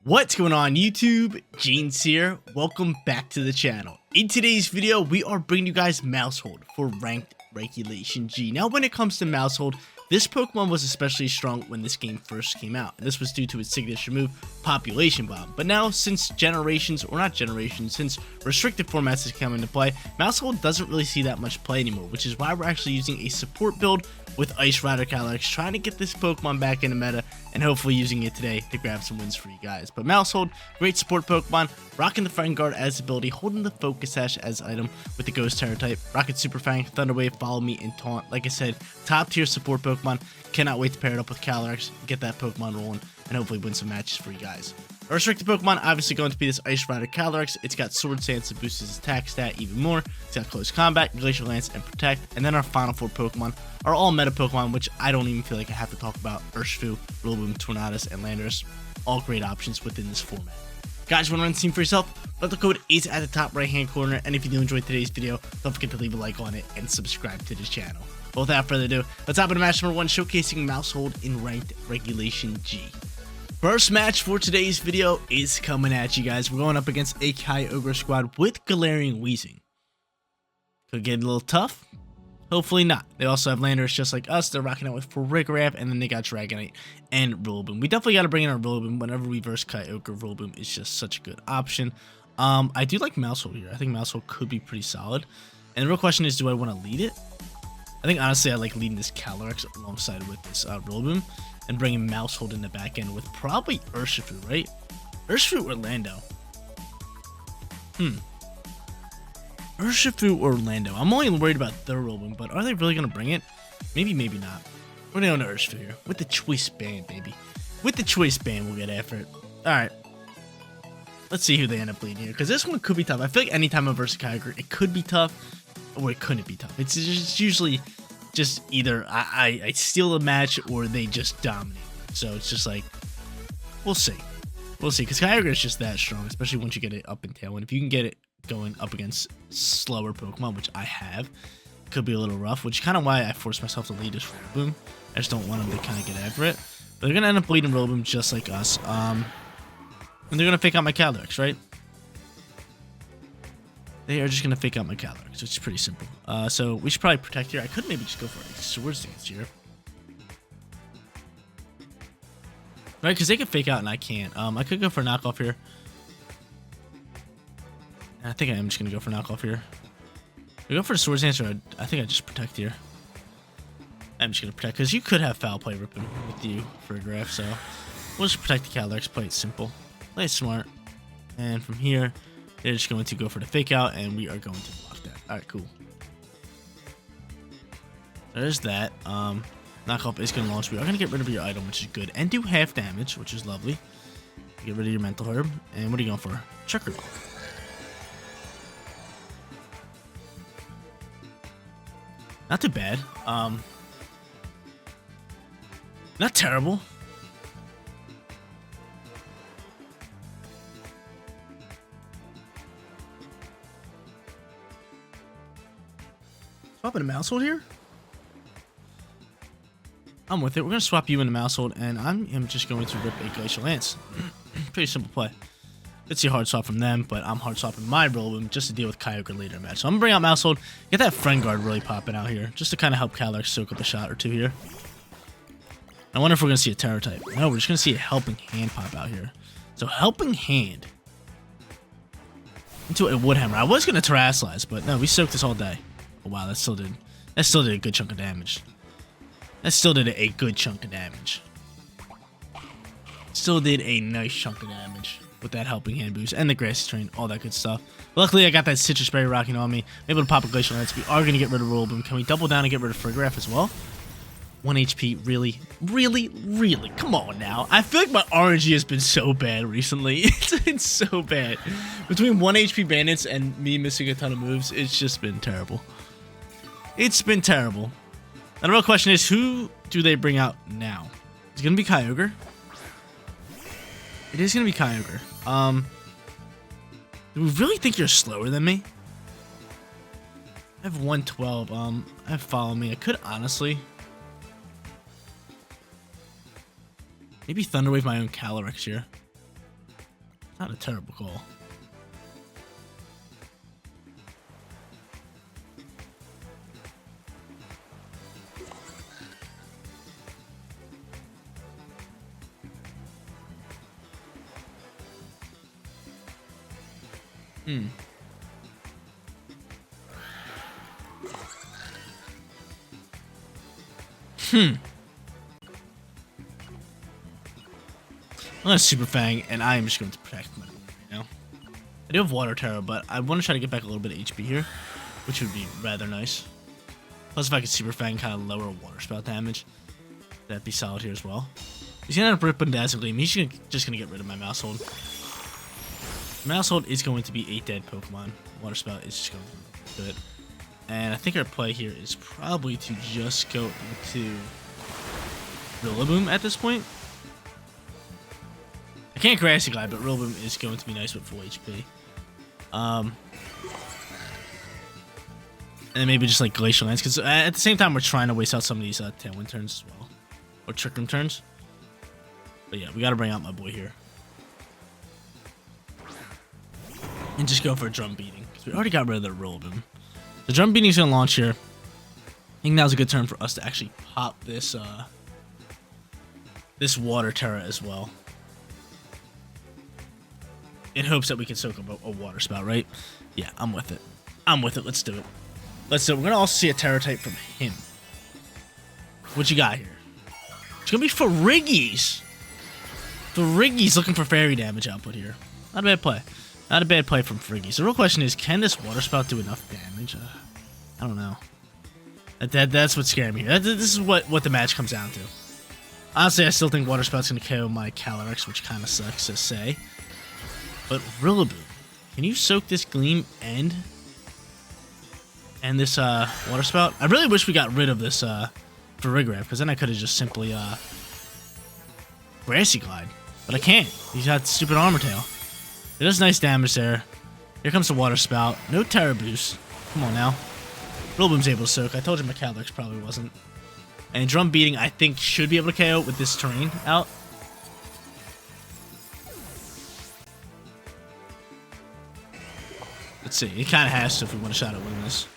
What's going on YouTube? James here. Welcome back to the channel. In today's video, we are bringing you guys Maushold for Ranked Regulation G. Now, when it comes to Maushold, this Pokemon was especially strong when this game first came out. This was due to its signature move, Population Bomb. But now, since since restricted formats has come into play, Maushold doesn't really see that much play anymore, which is why we're actually using a support build with Ice Rider Calyrex, trying to get this Pokemon back into meta, and hopefully using it today to grab some wins for you guys. But Maushold, great support Pokemon, rocking the Friend Guard as ability, holding the Focus Sash as item with the Ghost Terror type, Rocket Super Fang, Thunder Wave, Follow Me, and Taunt. Like I said, top tier support Pokemon. Cannot wait to pair it up with Calyrex, get that Pokemon rolling, and hopefully win some matches for you guys. Our restricted Pokemon obviously going to be this Ice Rider Calyrex. It's got Sword Stance to boost his attack stat even more. It's got Close Combat, Glacial Lance, and Protect. And then our final four Pokemon are all meta Pokemon, which I don't even feel like I have to talk about. Urshifu, Vileplume, Tornadus, and Landorus. All great options within this format. Guys, want to run the team for yourself? But the code is at the top right hand corner. And if you do enjoy today's video, don't forget to leave a like on it and subscribe to this channel. But without further ado, let's hop into match number 1, showcasing Maushold in Ranked Regulation G. First match for today's video is coming at you guys. We're going up against a Kyogre squad with Galarian Weezing. Could get a little tough. Hopefully not. They also have Landorus just like us. They're rocking out with Farigiraf, and then they got Dragonite and Rillaboom. We definitely got to bring in our Rillaboom whenever we verse Kyogre. Rillaboom is just such a good option. I do like Maushold here. I think Maushold could be pretty solid. And the real question is, do I want to lead it? I think honestly I like leading this Calyrex alongside with this Rillaboom and bringing Maushold in the back end with probably Urshifu, right? Urshifu or Lando? Urshifu or Lando? I'm only worried about their Rillaboom, but are they really going to bring it? Maybe, maybe not. We're going to Urshifu here with the Choice Band, baby. With the Choice Band, we'll get after it. Alright. Let's see who they end up leading here, because this one could be tough. I feel like anytime I verse Kyogre, it could be tough, or it couldn't be tough. It's just usually just either I steal the match or they just dominate. So it's just like, we'll see. We'll see, because Kyogre is just that strong, especially once you get it up and tail. And if you can get it going up against slower Pokemon, which I have, it could be a little rough, which is kind of why I force myself to lead this Rillaboom. I just don't want them to kind of get after it. But they're going to end up leading Rillaboom just like us. And they're going to fake out my Calyrex, right? They are just going to fake out my Calyrex, which is pretty simple. So we should probably protect here. I could maybe just go for a Sword Stance here. Right, because they can fake out and I can't. I could go for a knockoff here. And I think I am just going to go for knockoff here. We go for a Sword Stance, or I think I just protect here. I'm just going to protect, because you could have Foul Play ripping with you for a draft, so we'll just protect the Calyrex, play it simple. Play it smart. And from here, they're just going to go for the fake out, and we are going to block that. Alright, cool. There's that. Knockoff is going to launch. We are going to get rid of your item, which is good, and do half damage, which is lovely. Get rid of your Mental Herb. And what are you going for? Checker Ball. Not too bad. Not terrible. Swapping a Maushold here? I'm with it. We're going to swap you into Maushold, and I am just going to rip a Glacial Lance. Pretty simple play. Let's see a hard swap from them, but I'm hard swapping my Rillaboom just to deal with Kyogre later in the match. So I'm going to bring out Maushold, get that Friend Guard really popping out here, just to kind of help Calyrex soak up a shot or two here. I wonder if we're going to see a Terror type. No, we're just going to see a Helping Hand pop out here. So Helping Hand into a Wood Hammer. I was going to Terrasilize, but no, we soaked this all day. Oh, wow, that still did a good chunk of damage. That still did a good chunk of damage. Still did a nice chunk of damage with that Helping Hand boost and the Grassy Train, all that good stuff. Luckily, I got that Citrus Berry rocking on me. I'm able to pop a Glacial Lance. We are going to get rid of Rillaboom. Can we double down and get rid of Farigiraf as well? 1 HP, really? Really? Really? Come on now. I feel like my RNG has been so bad recently. It's been so bad. Between 1 HP bandits and me missing a ton of moves, it's just been terrible. It's been terrible. And the real question is, who do they bring out now? Is it going to be Kyogre? It is going to be Kyogre. Do we really think you're slower than me? I have 112. I have Follow Me. I could honestly maybe Thunderwave my own Calyrex here. Not a terrible call. Hmm. I'm gonna Super Fang, and I am just going to protect my right now. I do have Water Terror, but I want to try to get back a little bit of HP here, which would be rather nice. Plus, if I could Super Fang, kind of lower Water Spout damage, that'd be solid here as well. He's gonna end up ripping Dazzling Gleam. He's just gonna get rid of my Maushold. Maushold is going to be a dead Pokemon. Water Spout is just going to do it. And I think our play here is probably to just go into Vileplume at this point. I can't Grassy Glide, but Vileplume is going to be nice with full HP. And then maybe just like Glacial Lance, because at the same time we're trying to waste out some of these Tailwind turns as well, or Trick Room turns. But yeah, we got to bring out my boy here and just go for a Drum Beating, because we already got rid of the Vileplume. The Drum Beating is going to launch here. I think now's a good turn for us to actually pop this this Water Terra as well, in hopes that we can soak up a Water Spout, right? Yeah, I'm with it. I'm with it. Let's do it. Let's do it. We're going to also see a Terra type from him. What you got here? It's going to be Ferriggies. Ferriggies looking for fairy damage output here. Not a bad play. Not a bad play from Ferriggies. The real question is, can this Water Spout do enough damage? I don't know. That's what's scaring me here. This is what the match comes down to. Honestly, I still think Water Spout's going to KO my Calyrex, which kind of sucks to say. But Vileplume, can you soak this Gleam and this Water Spout? I really wish we got rid of this Farigiraf, because then I could have just simply Grassy Glide. But I can't. He's got stupid Armor Tail. It does nice damage there. Here comes the Water Spout. No Terra Boost. Come on now. Vileplume's able to soak. I told you my Calyrex probably wasn't. And Drum Beating, I think, should be able to KO with this terrain out. Let's see. It kind of has to if we want a shot at winning this.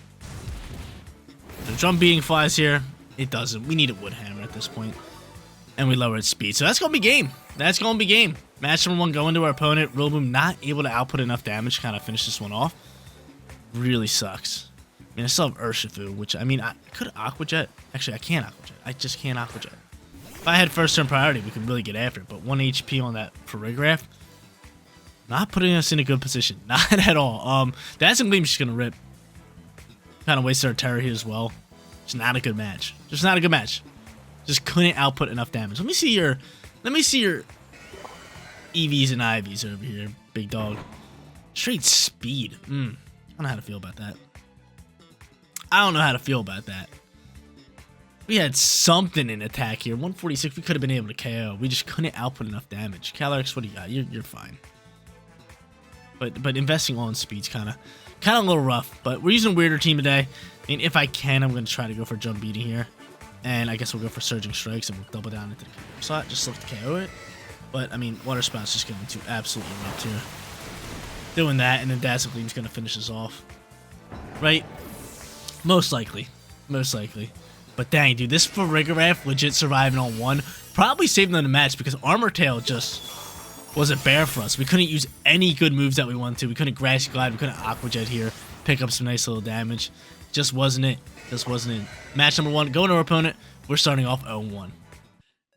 The Drum Beating flies here. It doesn't. We need a Wood Hammer at this point. And we lower its speed. So that's going to be game. That's going to be game. Match number 1 going to our opponent. Vileplume not able to output enough damage to kind of finish this one off. Really sucks. I mean, I still have Urshifu, which, I mean, I could Aqua Jet. Actually, I can't Aqua Jet. I just can't Aqua Jet. If I had first turn priority, we could really get after it. But 1 HP on that Farigiraf, not putting us in a good position. Not at all. Dazzling Gleam's just going to rip. Kind of wasted our Terra here as well. Just not a good match. Just not a good match. Just couldn't output enough damage. Let me see your EVs and IVs over here, big dog. Straight speed. I don't know how to feel about that. I don't know how to feel about that. We had something in attack here. 146, we could have been able to KO. We just couldn't output enough damage. Calyrex, what do you got? You're fine. But investing all in speed's kind of a little rough. But we're using a weirder team today. I mean, if I can, I'm going to try to go for Drum Beating here. And I guess we'll go for Surging Strikes and we'll double down into the KO slot. Just look to KO it. But, I mean, Water Spout's just going to absolutely erupt here. Doing that, and then Dazzling Gleam's going to finish us off. Right? Most likely. Most likely. But dang, dude, this Farigiraf legit surviving on 1 probably saved them the match, because Armor Tail just wasn't bare for us. We couldn't use any good moves that we wanted to. We couldn't Grassy Glide. We couldn't Aqua Jet here. Pick up some nice little damage. Just wasn't it. Just wasn't it. Match number 1, going to our opponent. We're starting off 0-1.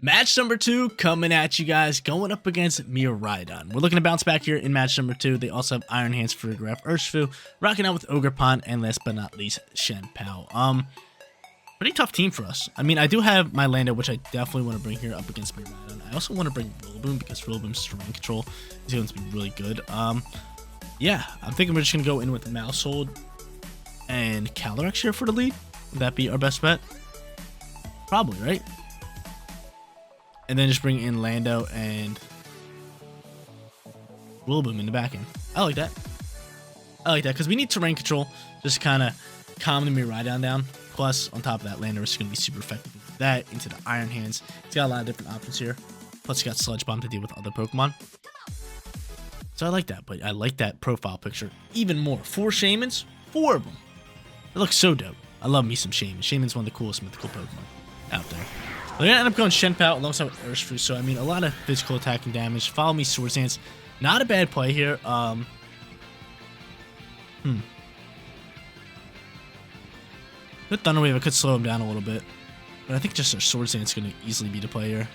Match number 2 coming at you guys, going up against Miraidon. We're looking to bounce back here in match number 2. They also have Iron Hands, Farigiraf, Urshifu, rocking out with Ogerpon, and last but not least, Shenpao. Pretty tough team for us. I mean, I do have my Lando, which I definitely want to bring here up against Miraidon. I also want to bring Vileplume, because Vileplume's terrain control is going to be really good. Yeah, I'm thinking we're just going to go in with Maushold and Calyrex here for the lead. Would that be our best bet? Probably, right? And then just bring in Lando and Vileplume in the back end. I like that. I like that, because we need terrain control. Just kind of calm the Miraidon down. Plus, on top of that, Lando is going to be super effective with that into the Iron Hands. He's got a lot of different options here. Plus, he got Sludge Bomb to deal with other Pokemon. So I like that, but I like that profile picture even more. 4 Shamans, 4 of them. It looks so dope. I love me some Shaman. Shaman's one of the coolest mythical Pokemon out there. We're gonna end up going Shenpao alongside with Urshifu, so I mean a lot of physical attacking damage. Follow me, Swords Dance. Not a bad play here. With Thunder Wave, I could slow him down a little bit. But I think just our Swords Dance is gonna easily be the play here.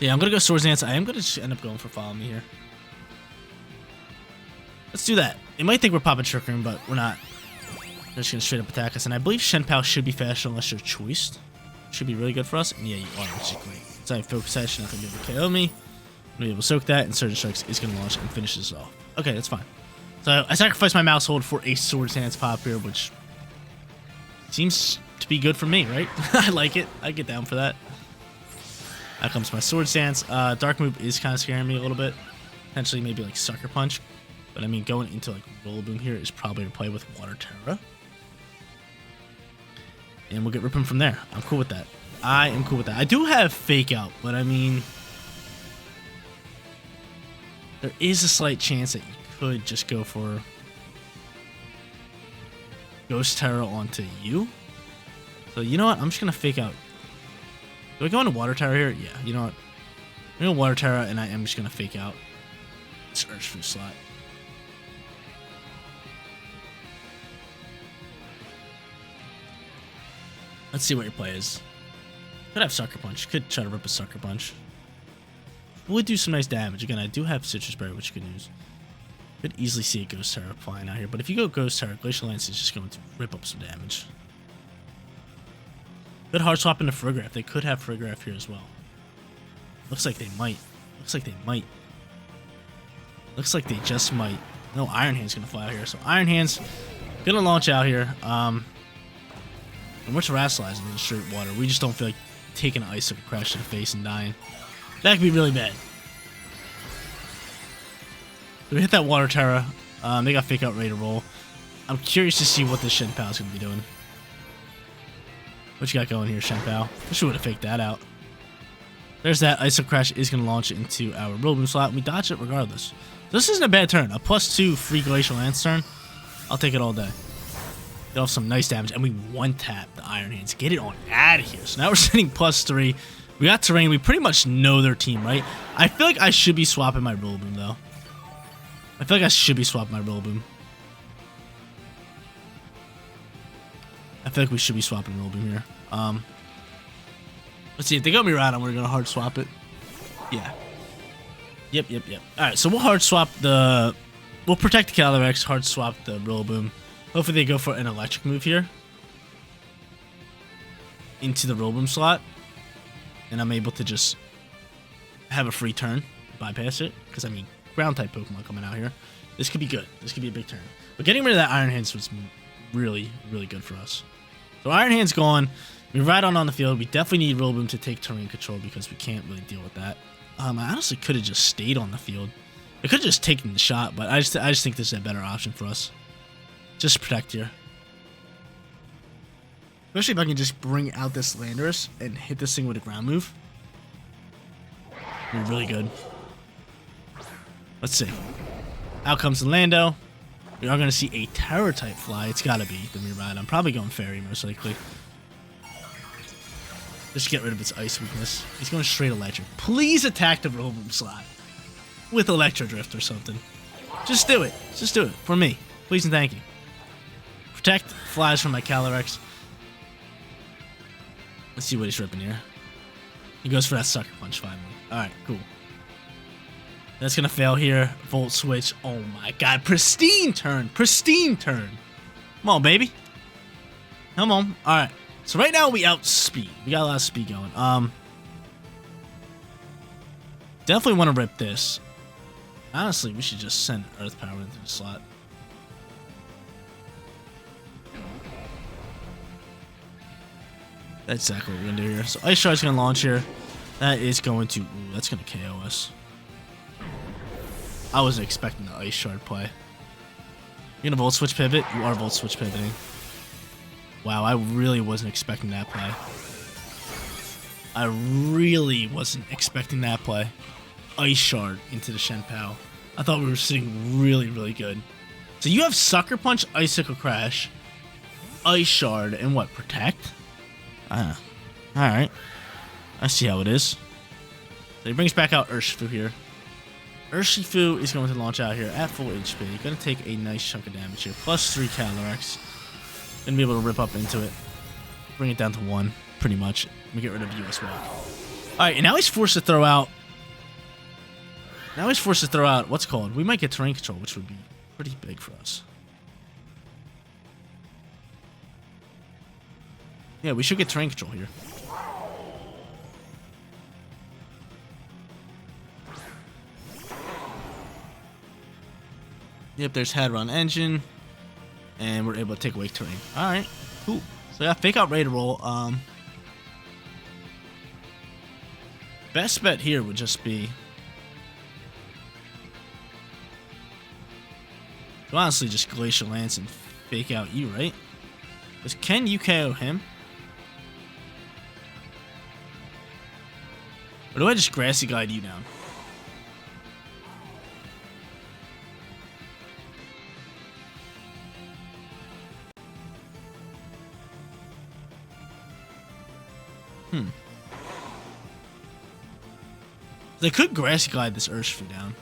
Yeah, I'm gonna go Swords Dance. I am gonna just end up going for Follow Me here. Let's do that. They might think we're popping Trick Room, but we're not. They're just gonna straight up attack us. And I believe Shenpao should be faster unless you're choiced. Should be really good for us. And yeah, you are, which is great. So I have Focus Edge, not gonna be able to KO me. I'm gonna be able to soak that, and Surge Strikes is gonna launch and finish this off. Okay, that's fine. So I sacrificed my Maushold for a Swords Dance pop here, which seems to be good for me, right? I like it. I get down for that. Out comes my Swords Dance. Dark Move is kind of scaring me a little bit. Potentially maybe like Sucker Punch. But I mean, going into like Vileplume here is probably to play with Water Terra. And we'll get ripping from there. I'm cool with that. I am cool with that. I do have Fake Out, but I mean, there is a slight chance that you could just go for Ghost Terra onto you. So you know what? I'm just gonna Fake Out. Do I go into Water Terra here? Yeah, you know what? I'm gonna Water Terra, and I am just gonna Fake Out this Urshifu slot. Let's see what your play is. Could have Sucker Punch. Could try to rip a Sucker Punch. Would do some nice damage. Again, I do have Citrus Berry, which you can use. Could easily see a Ghost Terra flying out here, but if you go Ghost Terra, Glacial Lance is just going to rip up some damage. Good hard swap into Frograph. They could have Frograph here as well. Looks like they might. Looks like they might. Looks like they just might. No, Iron Hand's gonna fly out here. So Iron Hand's gonna launch out here. And we're terrestrializing in straight water. We just don't feel like taking an Ice Crash to the face and dying. That could be really bad. So we hit that Water Terra. They got Fake Out ready to roll. I'm curious to see what this Shenpao is gonna be doing. What you got going here, Shenpao? Wish we would have faked that out. There's that. Ice Crash is going to launch into our Vileplume slot. We dodge it regardless. This isn't a bad turn. A +2 free Glacial Lance turn. I'll take it all day. Get off some nice damage. And we one-tap the Iron Hands. Get it on out of here. So now we're sitting +3. We got Terrain. We pretty much know their team, right? I feel like I should be swapping my Vileplume, though. I feel like I should be swapping my Vileplume. I feel like we should be swapping Vileplume here. Let's see, if they got me right on, we're gonna hard swap it. Yeah. Yep. Alright, so we'll hard swap the... We'll protect the Calyrex, hard swap the Vileplume. Hopefully they go for an electric move here. Into the Vileplume slot. And I'm able to just have a free turn. Bypass it. Because, I mean, ground type Pokemon coming out here. This could be good. This could be a big turn. But getting rid of that Iron Hands was really, really good for us. So Iron Hand's gone. We ride on the field. We definitely need Vileplume to take terrain control because we can't really deal with that. I honestly could have just stayed on the field. I could have just taken the shot, but I just think this is a better option for us. Just protect here. Especially if I can just bring out this Landorus and hit this thing with a ground move. We're really good. Let's see. Out comes the Lando. We are going to see a Terror type fly. It's got to be the Mirad. I'm probably going Fairy most likely. Just get rid of its ice weakness. He's going straight electric. Please attack the Vileplume slot with Electro Drift or something. Just do it. Just do it for me. Please and thank you. Protect flies from my Calyrex. Let's see what he's ripping here. He goes for that Sucker Punch finally. Alright, cool. That's going to fail here. Volt Switch. Oh my god. Pristine turn. Pristine turn. Come on, baby. Come on. Alright. So right now we outspeed. We got a lot of speed going. Definitely want to rip this. Honestly, we should just send Earth Power into the slot. That's exactly what we're going to do here. So Ice Shard's going to launch here. That is going to... Ooh, that's going to KO us. I wasn't expecting the Ice Shard play. You're going to Volt Switch pivot? You are Volt Switch pivoting. Wow, I really wasn't expecting that play. I really wasn't expecting that play. Ice Shard into the Shenpao. I thought we were sitting really, really good. So you have Sucker Punch, Icicle Crash, Ice Shard, and what? Protect? Alright. I see how it is. So he brings back out Urshifu here. Urshifu is going to launch out here at full HP. Going to take a nice chunk of damage here. Plus 3 Calyrex. Going to be able to rip up into it. Bring it down to 1, pretty much. Let me get rid of you as well. Alright, and now he's forced to throw out... what's called? We might get terrain control, which would be pretty big for us. Yeah, we should get terrain control here. Yep, there's Heatran Engine. And we're able to take away terrain. Alright, cool. So yeah, fake out ready to roll. Best bet here would just be... honestly, just Glacial Lance and fake out you, right? Because can you KO him? Or do I just Grassy Glide you down? They could Grassy Glide this Urshifu down.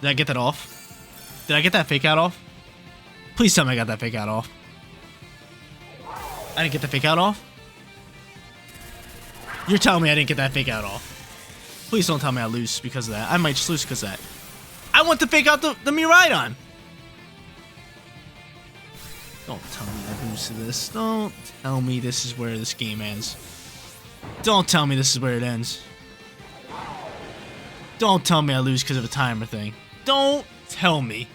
Did I get that off? Did I get that fake out off? Please tell me I got that fake out off. I didn't get the fake out off? You're telling me I didn't get that fake out off. Please don't tell me I lose because of that. I might just lose because of that. I want to fake out the Miraidon. Don't tell me I lose to this. Don't tell me this is where this game ends. Don't tell me this is where it ends. Don't tell me I lose because of a timer thing. Don't tell me.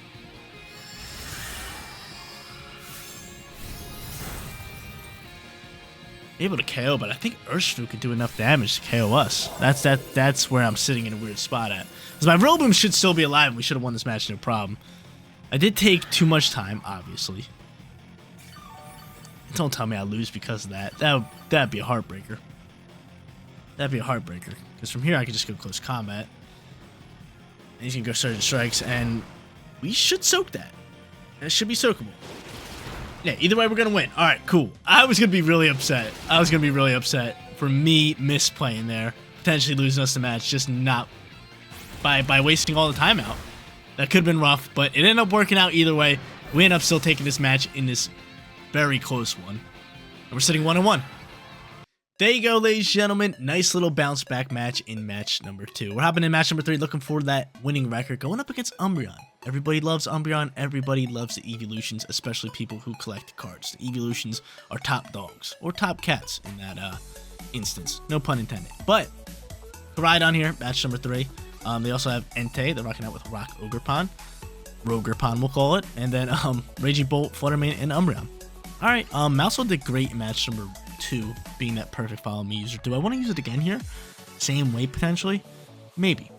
Able to KO, but I think Urshifu could do enough damage to KO us. That's where I'm sitting in a weird spot at. Because my Vileplume should still be alive. We should have won this match, no problem. I did take too much time, obviously. Don't tell me I lose because of that. That'd be a heartbreaker. That'd be a heartbreaker. Because from here I could just go close combat. And he's gonna go Surge Strikes, and we should soak that. It should be soakable. Yeah, either way, we're going to win. All right, cool. I was going to be really upset. For me misplaying there. Potentially losing us the match, just not by wasting all the time out. That could have been rough, but it ended up working out either way. We ended up still taking this match in this very close one. And we're sitting 1-1. There you go, ladies and gentlemen. Nice little bounce back match in match number 2. We're hopping in match number 3, looking for that winning record, going up against Umbreon. Everybody loves Umbreon. Everybody loves the evolutions, especially people who collect cards. The evolutions are top dogs, or top cats in that instance. No pun intended. But, Koraidon here, match number 3. They also have Entei. They're rocking out with Rock Ogerpon. Rogerpon, we'll call it. And then Raging Bolt, Fluttermane, and Umbreon. Alright, Maushold did great in match number 2, being that perfect follow me user. Do I want to use it again here? Same way, potentially? Maybe.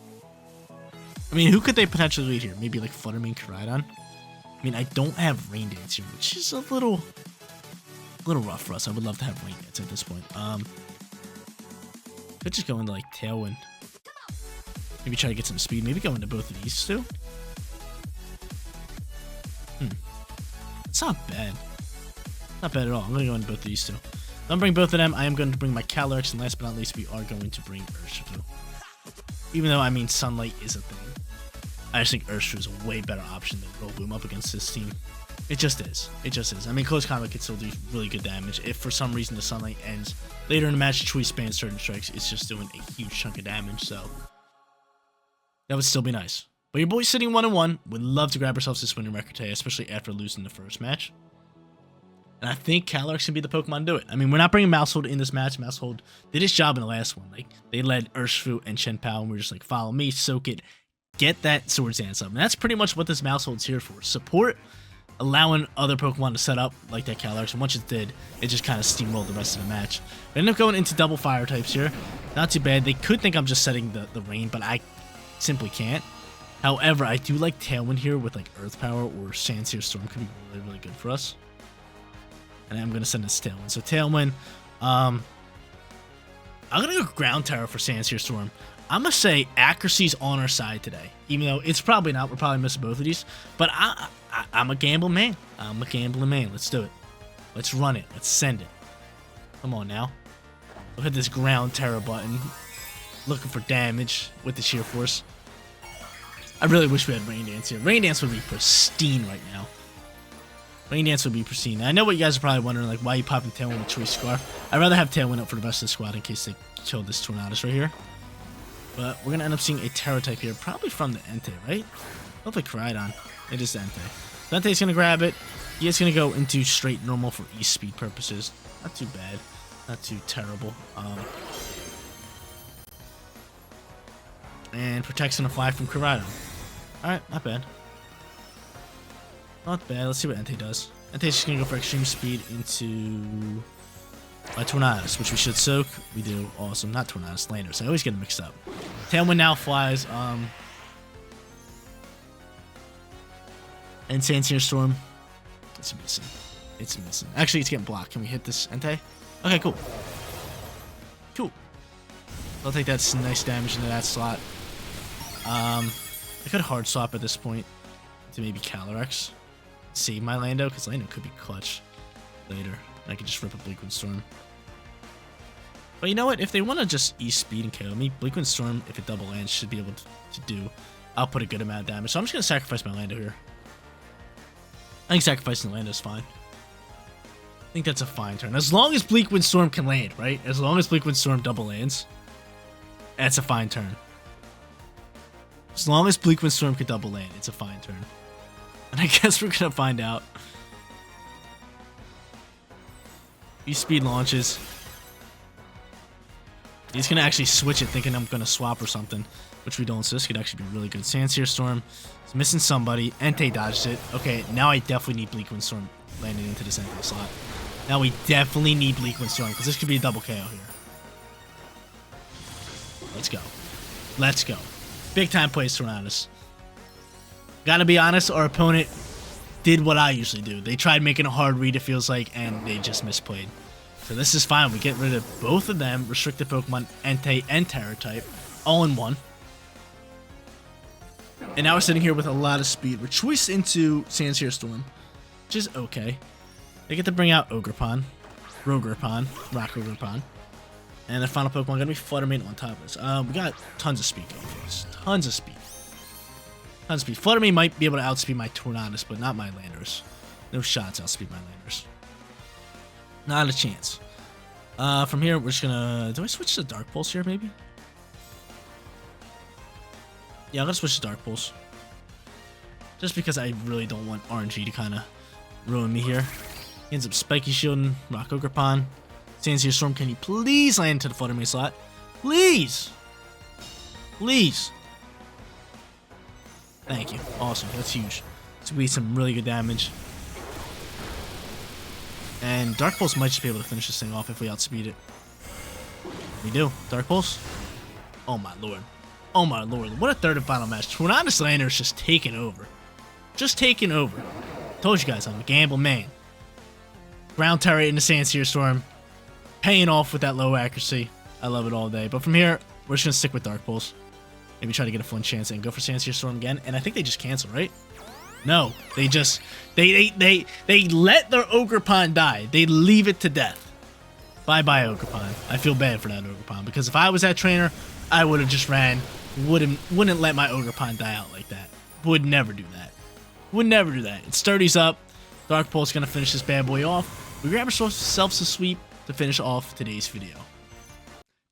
I mean, who could they potentially lead here? Maybe like Fluttermane, Koraidon? I mean, I don't have Rain Dance here, which is a little rough for us. I would love to have Rain Dance at this point. Could just go into like Tailwind. Maybe try to get some speed. Maybe go into both of these two. It's not bad. Not bad at all. I'm going to go into both of these two. If I'm bring both of them, I am going to bring my Calyrex, and last but not least, we are going to bring Urshifu. Even though, I mean, Sunlight is a thing. I just think Urshifu is a way better option than Vileplume up against this team. It just is. It just is. I mean, close combat can still do really good damage. If for some reason the Sunlight ends later in the match, Choice Band, Certain Strikes, it's just doing a huge chunk of damage, so that would still be nice. But your boy's sitting 1-1. Would love to grab ourselves this winning record today, especially after losing the first match. And I think Calyrex can be the Pokemon to do it. I mean, we're not bringing Maushold in this match. Maushold did his job in the last one. Like, they led Urshifu and Shenpao, and we're just like, follow me, soak it, get that Swords Dance up. And that's pretty much what this Maushold's here for. Support, allowing other Pokemon to set up like that Calyrex. And once it did, it just kind of steamrolled the rest of the match. We ended up going into double fire types here. Not too bad. They could think I'm just setting the rain, but I simply can't. However, I do like Tailwind here with like Earth Power or Sandsear Storm could be really, really good for us. And I'm gonna send this Tailwind. So Tailwind, I'm gonna go Ground Terror for Sandsear Storm. I'm gonna say accuracy's on our side today, even though it's probably not. We're probably missing both of these, but I'm a gambling man. I'm a gambling man. Let's do it. Let's run it. Let's send it. Come on now. We'll hit this Ground Terror button. Looking for damage with the Sheer Force. I really wish we had Rain Dance here. Rain Dance would be pristine right now. Rain Dance would be pristine. I know what you guys are probably wondering, like, why are you popping Tailwind with Choice Scarf? I'd rather have Tailwind up for the rest of the squad in case they kill this Tornadus right here. But we're going to end up seeing a Terror type here, probably from the Entei, right? Hopefully Koraidon. It is the Entei. So Entei's going to grab it. He is going to go into straight normal for E-Speed purposes. Not too bad. Not too terrible. And protects and a fly from Koraidon. Alright, not bad. Not bad. Let's see what Entei does. Entei's just going to go for extreme speed into Tornadus, which we should soak. We do. Awesome. Not Tornadus, Landers. I always get them mixed up. Tailwind now flies. And Sandsear Storm. It's missing. It's missing. Actually, it's getting blocked. Can we hit this Entei? Okay, cool. Cool. I'll take that nice damage into that slot. I could hard swap at this point to maybe Calyrex. Save my Lando, because Lando could be clutch later. I could just rip a Bleakwind Storm. But you know what? If they want to just E-Speed and KO me, Bleakwind Storm, if it double lands, should be able to do. I'll put a good amount of damage. So I'm just going to sacrifice my Lando here. I think sacrificing Lando is fine. I think that's a fine turn. As long as Bleakwind Storm can land, right? As long as Bleakwind Storm double lands, that's a fine turn. As long as Bleakwind Storm can double land, it's a fine turn. And I guess we're going to find out. E-Speed launches. He's going to actually switch it thinking I'm going to swap or something, which we don't, so this could actually be really good. Sandsear Storm. He's missing somebody. Entei dodged it. Okay, now I definitely need Bleakwind Storm landing into this Entei slot. Now we definitely need Bleakwind Storm, because this could be a double KO here. Let's go. Let's go. Big time plays Tornadus. Gotta be honest, our opponent did what I usually do. They tried making a hard read, it feels like, and they just misplayed. So this is fine. We get rid of both of them, restricted Pokemon, Entei and Terror type, all in one. And now we're sitting here with a lot of speed. We're choiced into Sandsear Storm, which is okay. They get to bring out Ogerpon, Rogerpon, Rock Ogerpon. And the final Pokemon gonna be Fluttermane on top of this. We got tons of speed going for us. Tons of speed. Tons of speed. Fluttermane might be able to outspeed my Tornadus, but not my Landers. No shots outspeed my Landers. Not a chance. From here, we're just gonna... Do I switch to Dark Pulse here, maybe? Yeah, I'm gonna switch to Dark Pulse. Just because I really don't want RNG to kind of ruin me here. He ends up Spiky Shielding, Rock Ogerpon. Sandsear Storm, can you please land to the Fluttermane slot? Please! Please! Thank you. Awesome. That's huge. It's going to be some really good damage. And Dark Pulse might just be able to finish this thing off if we outspeed it. We do. Dark Pulse? Oh my lord. Oh my lord. What a third and final match. Tornadus Lander is just taking over. Just taking over. Told you guys, I'm a gamble man. Ground Terror into Sandsear Storm. Paying off with that low accuracy. I love it all day. But from here, we're just going to stick with Dark Pulse. Maybe try to get a flinch chance and go for Sandsear Storm again. And I think they just cancel, right? No. They just... They let their Ogerpon die. They leave it to death. Bye-bye, Ogerpon. I feel bad for that Ogerpon. Because if I was that trainer, I would have just ran. Wouldn't let my Ogerpon die out like that. Would never do that. Would never do that. It sturdies up. Dark Pulse going to finish this bad boy off. We grab ourselves a sweep to finish off today's video.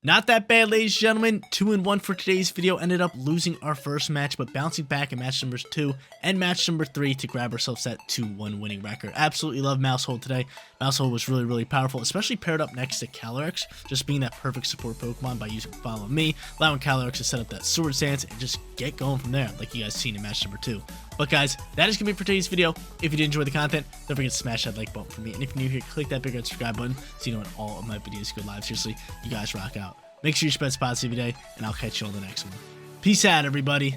Not that bad, ladies and gentlemen. 2-1 for today's video. Ended up losing our first match, but bouncing back in match number 2 and match number 3 to grab ourselves that 2-1 winning record. Absolutely love Maushold today. Maushold was really, really powerful, especially paired up next to Calyrex, just being that perfect support Pokemon by using Follow Me, allowing Calyrex to set up that Sword Stance and just get going from there, like you guys seen in match number 2. But guys, that is going to be it for today's video. If you did enjoy the content, don't forget to smash that like button for me. And if you're new here, click that big red subscribe button so you know when all of my videos go live. Seriously, you guys rock out. Make sure you spread positivity every day, and I'll catch you on the next one. Peace out, everybody.